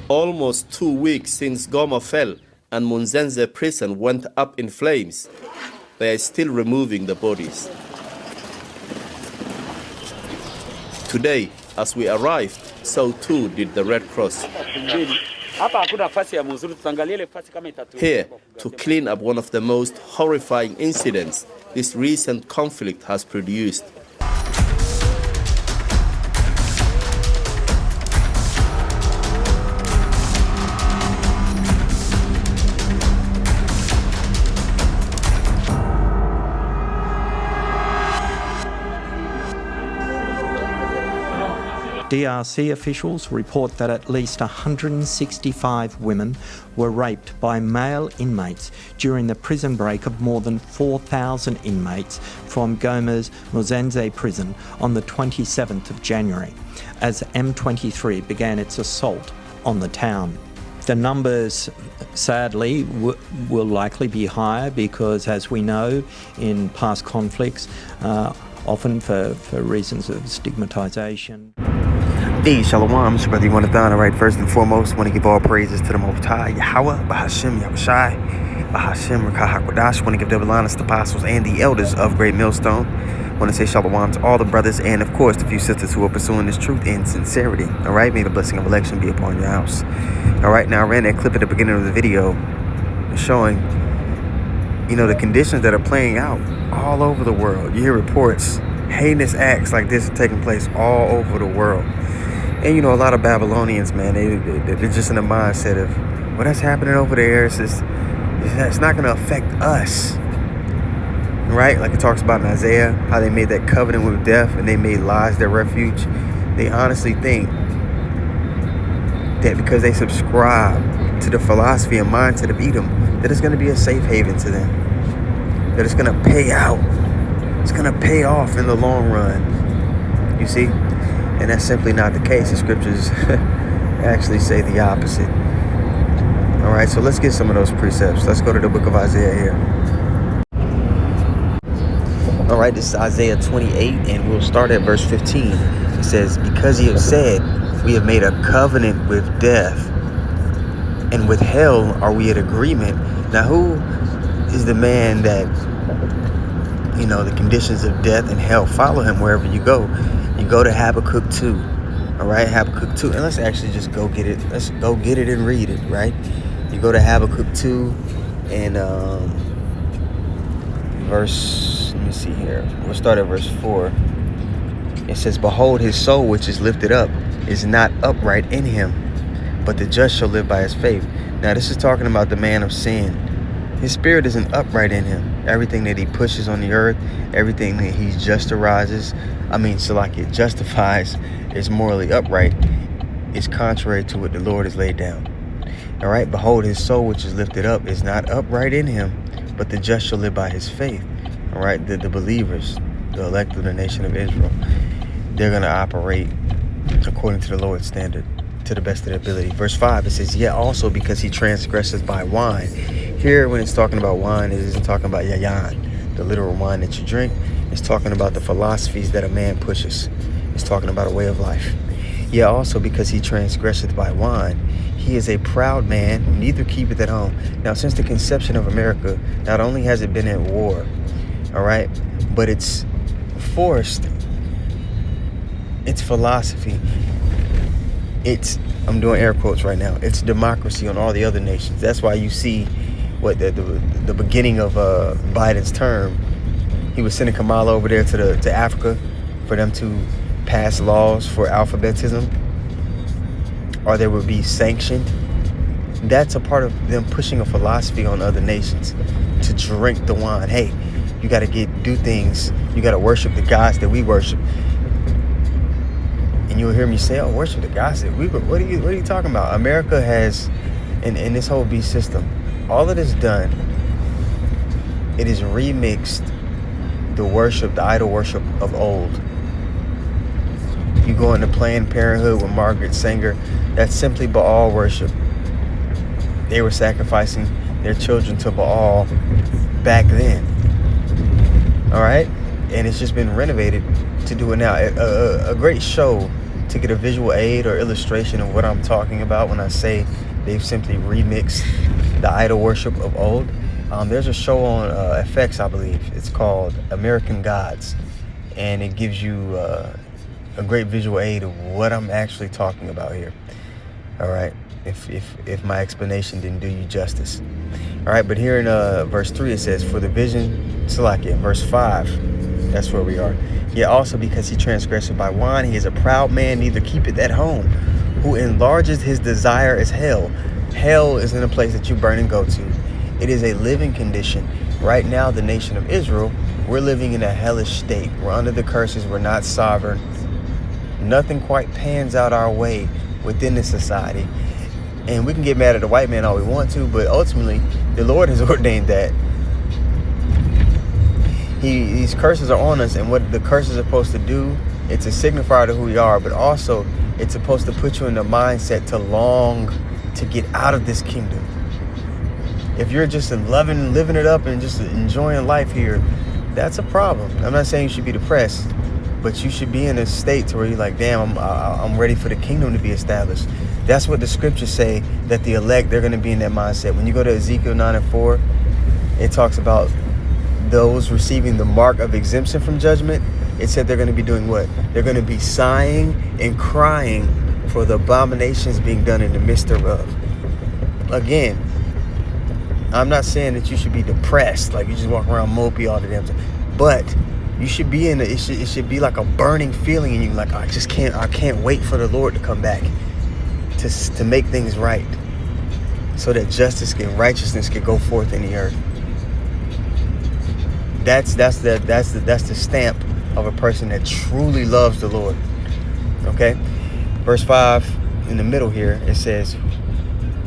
Almost 2 weeks since Goma fell and Munzenze prison went up in flames, they are still removing the bodies. Today, as we arrived, so too did the Red Cross. Here, to clean up one of the most horrifying incidents this recent conflict has produced. DRC officials report that at least 165 women were raped by male inmates during the prison break of more than 4,000 inmates from Goma's Munzenze prison on the 27th of January, as M23 began its assault on the town. The numbers, sadly, will likely be higher because, as we know, in past conflicts, often for reasons of stigmatization. Hey, Shalom, it's your brother Yonathan. All right, first and foremost, I want to give all praises to the Most High, Yahweh, Bahashem, Yahushai, Bahashem, Rakah HaKodash. I want to give double honors to the apostles and the elders of Great Millstone. I want to say Shalom to all the brothers and, of course, the few sisters who are pursuing this truth in sincerity. All right, may the blessing of election be upon your house. All right, now I ran that clip at the beginning of the video showing, you know, the conditions that are playing out all over the world. You hear reports, heinous acts like this are taking place all over the world. And, you know, a lot of Babylonians, man, they're just in the mindset of, well, that's happening over there. It's not going to affect us, right? Like it talks about in Isaiah, how they made that covenant with death and they made lies their refuge. They honestly think that because they subscribe to the philosophy and mindset of Edom, that it's going to be a safe haven to them, that it's going to pay out. It's going to pay off in the long run, you see? And that's simply not the case. The scriptures actually say the opposite. All right, so let's get some of those precepts. Let's go to the book of Isaiah here. All right, this is Isaiah 28, and we'll start at verse 15. It says, because ye have said, we have made a covenant with death, and with hell are we at agreement. Now, who is the man that, you know, the conditions of death and hell follow him wherever you go? You go to Habakkuk 2, all right, Habakkuk 2, and let's actually just go get it. Let's go get it and read it, right? You go to Habakkuk 2 and verse, let me see here. We'll start at verse 4. It says, behold, his soul which is lifted up is not upright in him, but the just shall live by his faith. Now, this is talking about the man of sin. His spirit isn't upright in him. Everything that he pushes on the earth, everything that he justifies is morally upright, is contrary to what the Lord has laid down. All right, behold, his soul which is lifted up is not upright in him, but the just shall live by his faith. All right, the believers, the elect of the nation of Israel, they're going to operate according to the Lord's standard, to the best of their ability. Verse 5, it says, yet also because he transgresses by wine. Here, when it's talking about wine, it isn't talking about yayan, the literal wine that you drink. It's talking about the philosophies that a man pushes. It's talking about a way of life. Yet also because he transgresseth by wine, he is a proud man, neither keepeth at home. Now, since the conception of America, not only has it been at war, all right, but it's forced its philosophy. It's, I'm doing air quotes right now, it's democracy on all the other nations. That's why you see what the beginning of Biden's term, he was sending Kamala over there to Africa for them to pass laws for alphabetism, or they would be sanctioned. That's a part of them pushing a philosophy on other nations to drink the wine. Hey, you got to do things. You got to worship the gods that we worship. And you'll hear me say, oh, worship the gods that we worship. What are you talking about? America has, in this whole beast system, all that is done, it is remixed the idol worship of old. You go into Planned Parenthood with Margaret Sanger, that's simply Baal worship. They were sacrificing their children to Baal back then. All right? And it's just been renovated to do it now. A great show to get a visual aid or illustration of what I'm talking about when I say they've simply remixed the idol worship of old, there's a show on FX, I believe. It's called American Gods, and it gives you a great visual aid of what I'm actually talking about here. All right, if my explanation didn't do you justice. All right, but here in verse 3 it says, for the vision, Salakia, verse 5, that's where we are. Yet also because he transgressed by wine, he is a proud man, neither keepeth at home, who enlarges his desire as hell. Hell is in a place that you burn and go to. It is a living condition. Right now, the nation of Israel, we're living in a hellish state. We're under the curses. We're not sovereign. Nothing quite pans out our way within this society. And we can get mad at the white man all we want to, but ultimately, the Lord has ordained that. These curses are on us, and what the curses are supposed to do, it's a signifier to who we are, but also it's supposed to put you in the mindset to long to get out of this kingdom. If you're just living it up and just enjoying life here, that's a problem. I'm not saying you should be depressed, but you should be in a state to where you're like, damn, I'm ready for the kingdom to be established. That's what the scriptures say, that the elect, they're going to be in that mindset. When you go to Ezekiel 9:4, it talks about those receiving the mark of exemption from judgment. It said they're going to be doing what? They're going to be sighing and crying for the abominations being done in the midst thereof. Again, I'm not saying that you should be depressed, like you just walk around mopey all the damn time, but you should be it should be like a burning feeling in you, like I can't wait for the Lord to come back to make things right, so that justice and righteousness can go forth in the earth. That's the stamp of a person that truly loves the Lord. Okay, verse 5 in the middle here, it says,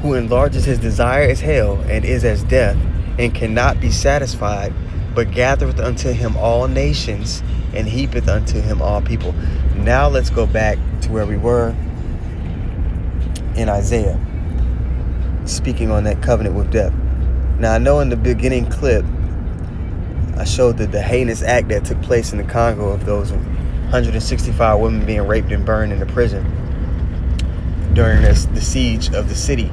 who enlarges his desire as hell, and is as death, and cannot be satisfied, but gathereth unto him all nations, and heapeth unto him all people. Now let's go back to where we were in Isaiah, speaking on that covenant with death. Now I know in the beginning clip I showed the heinous act that took place in the Congo of those 165 women being raped and burned in the prison during the siege of the city.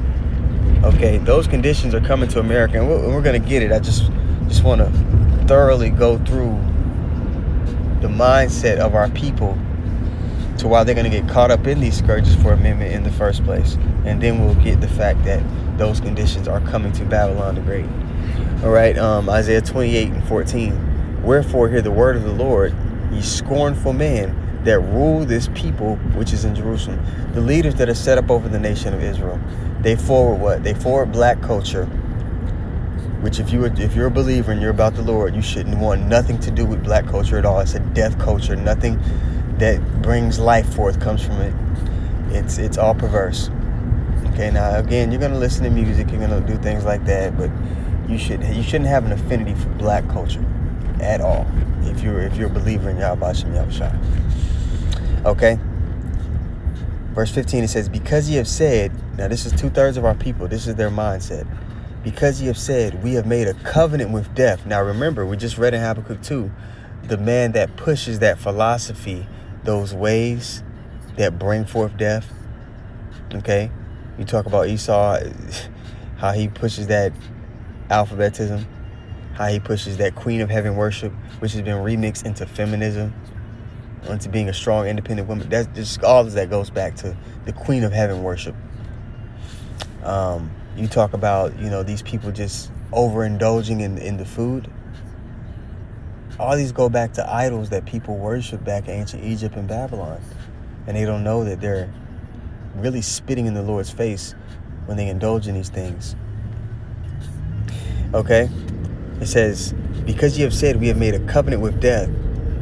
Okay, those conditions are coming to America, and we're going to get it. I just want to thoroughly go through the mindset of our people to why they're going to get caught up in these scourges for amendment in the first place. And then we'll get the fact that those conditions are coming to Babylon the Great. All right, Isaiah 28:14. Wherefore hear the word of the Lord, ye scornful men that rule this people which is in Jerusalem. The leaders that are set up over the nation of Israel, they forward what? They forward black culture, which if you're a believer and you're about the Lord, you shouldn't want nothing to do with black culture at all. It's a death culture. Nothing that brings life forth comes from it. It's all perverse. Okay, now again, you're gonna listen to music, you're gonna do things like that, but you shouldn't have an affinity for black culture at all if you're a believer in Yahweh Shem Yahushua. Okay, verse 15, it says, because ye have said, now this is 2/3 of our people, this is their mindset, because ye have said, we have made a covenant with death. Now remember, we just read in Habakkuk 2, the man that pushes that philosophy, those ways that bring forth death. Okay, you talk about Esau, how he pushes that alphabetism, how he pushes that queen of heaven worship, which has been remixed into feminism, into being a strong, independent woman. That's just all of that goes back to the queen of heaven worship. You talk about, these people just overindulging in the food. All these go back to idols that people worship back in ancient Egypt and Babylon. And they don't know that they're really spitting in the Lord's face when they indulge in these things. Okay, it says, because you have said we have made a covenant with death,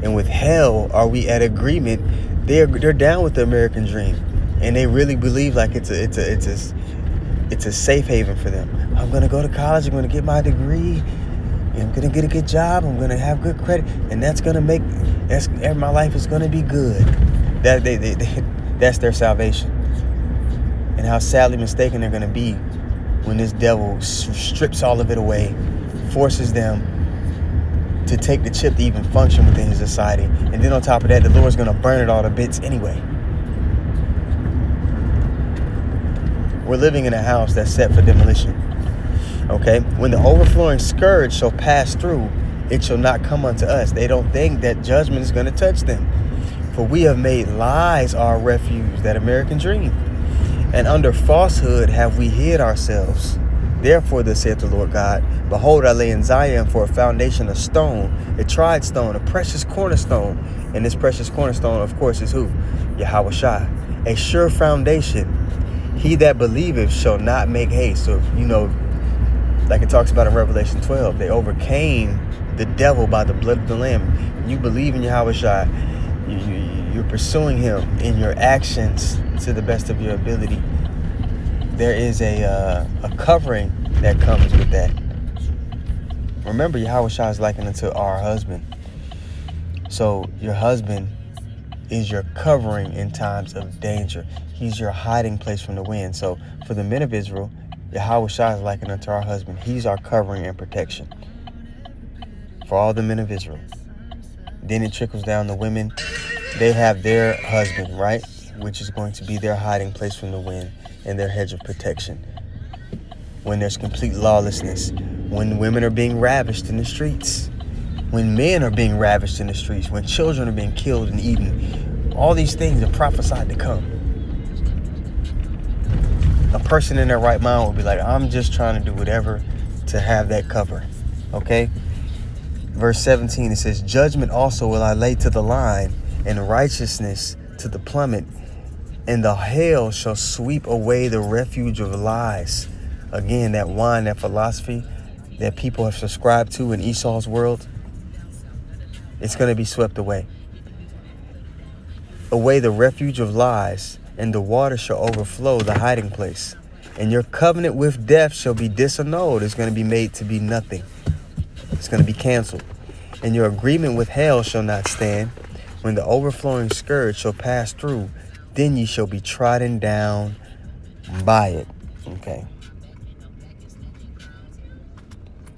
and with hell are we at agreement. They're down with the American dream, and they really believe like it's a safe haven for them. I'm gonna go to college, I'm gonna get my degree, I'm gonna get a good job, I'm gonna have good credit, and my life is gonna be good. That's their salvation. And how sadly mistaken they're gonna be when this devil strips all of it away, forces them to take the chip to even function within his society. And then on top of that, the Lord's going to burn it all to bits anyway. We're living in a house that's set for demolition. Okay? When the overflowing scourge shall pass through, it shall not come unto us. They don't think that judgment is going to touch them. For we have made lies our refuge, that American dream. And under falsehood have we hid ourselves. Therefore, thus saith the Lord God, behold, I lay in Zion for a foundation, a stone, a tried stone, a precious cornerstone. And this precious cornerstone, of course, is who? Yahweh Shai. A sure foundation. He that believeth shall not make haste. So, like it talks about in Revelation 12, they overcame the devil by the blood of the Lamb. When you believe in Yahweh Shai, you're pursuing him in your actions to the best of your ability. There is a covering that comes with that. Remember, Yahweh Shai is likened unto our husband. So your husband is your covering in times of danger. He's your hiding place from the wind. So for the men of Israel, Yahweh Shai is likened unto our husband. He's our covering and protection for all the men of Israel. Then it trickles down to women. They have their husband, right? Which is going to be their hiding place from the wind and their hedge of protection. When there's complete lawlessness, when women are being ravished in the streets, when men are being ravished in the streets, when children are being killed and eaten, all these things are prophesied to come. A person in their right mind will be like, I'm just trying to do whatever to have that cover. Okay? Verse 17, it says, judgment also will I lay to the line, and righteousness to the plummet, and the hail shall sweep away the refuge of lies. Again, that wine, that philosophy that people have subscribed to in Esau's world, it's going to be swept away. Away the refuge of lies, and the water shall overflow the hiding place. And your covenant with death shall be disannulled. It's going to be made to be nothing. It's going to be canceled. And your agreement with hell shall not stand. When the overflowing scourge shall pass through, then ye shall be trodden down by it. Okay.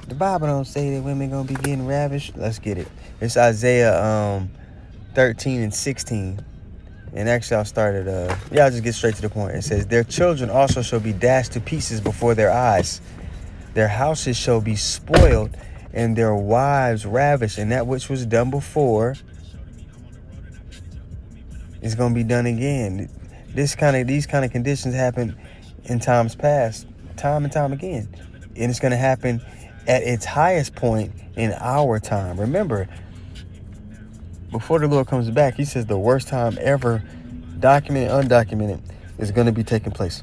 The Bible don't say that women going to be getting ravished. Let's get it. It's Isaiah 13 and 16. And actually, I'll start at, I'll just get straight to the point. It says, their children also shall be dashed to pieces before their eyes. Their houses shall be spoiled, and their wives ravished. And that which was done before is going to be done again. These kind of conditions happen in times past, time and time again. And it's going to happen at its highest point in our time. Remember, before the Lord comes back, he says the worst time ever, documented, undocumented, is going to be taking place.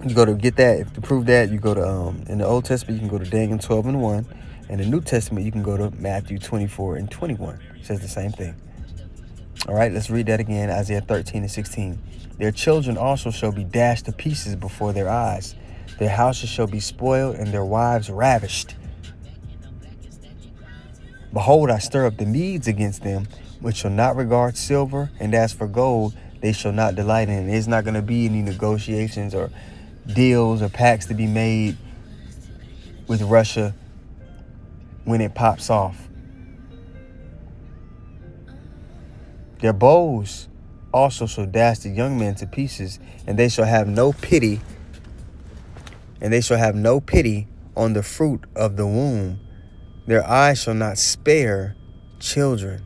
You go to get that, to prove that, you go to, in the Old Testament, you can go to Daniel 12 and 1. In the New Testament, you can go to Matthew 24 and 21. It says the same thing. All right, let's read that again, Isaiah 13 and 16. Their children also shall be dashed to pieces before their eyes. Their houses shall be spoiled, and their wives ravished. Behold, I stir up the Medes against them, which shall not regard silver, and as for gold, they shall not delight in it. There's not going to be any negotiations or deals or pacts to be made with Russia when it pops off. Their bows also shall dash the young men to pieces, and they shall have no pity, on the fruit of the womb. Their eyes shall not spare children.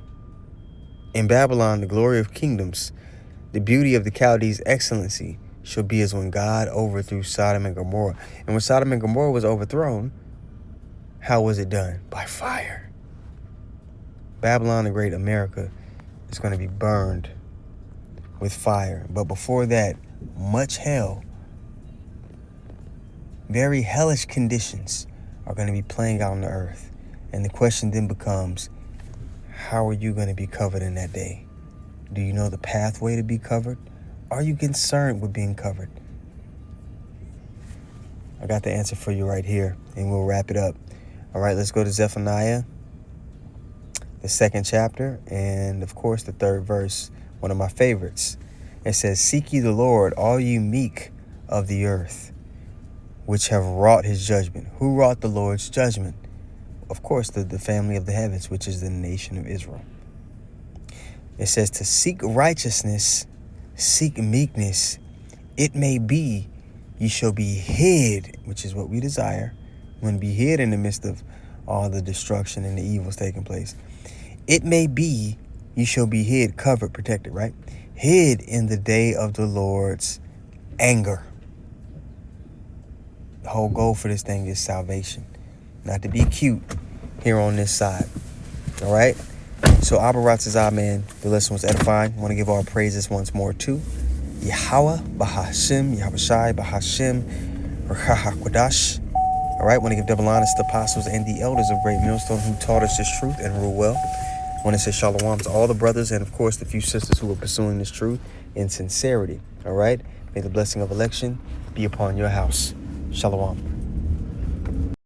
In Babylon, the glory of kingdoms, the beauty of the Chaldees' excellency, shall be as when God overthrew Sodom and Gomorrah. And when Sodom and Gomorrah was overthrown, how was it done? By fire. Babylon, the great America, is going to be burned with fire. But before that, much hell, very hellish conditions are going to be playing out on the earth. And the question then becomes, how are you going to be covered in that day? Do you know the pathway to be covered? Are you concerned with being covered? I got the answer for you right here, and we'll wrap it up. All right, let's go to Zephaniah, the 2nd chapter, and of course the 3rd verse, one of my favorites. It says, seek ye the Lord, all you meek of the earth, which have wrought his judgment. Who wrought the Lord's judgment? Of course, the family of the heavens, which is the nation of Israel. It says to seek righteousness, seek meekness. It may be ye shall be hid, which is what we desire. We want to be hid in the midst of all the destruction and the evils taking place. It may be you shall be hid, covered, protected, right? Hid in the day of the Lord's anger. The whole goal for this thing is salvation. Not to be cute here on this side. All right? So Abba Ratzazah, man, the lesson was edifying. I want to give all praises once more to Yahweh, Bahashim, Yahushai, Bahashim, Rachahakwadash. All right, I want to give double honors to the apostles and the elders of Great Millstone who taught us this truth and rule well. I want to say shalom to all the brothers and, of course, the few sisters who are pursuing this truth in sincerity. All right, may the blessing of election be upon your house. Shalom.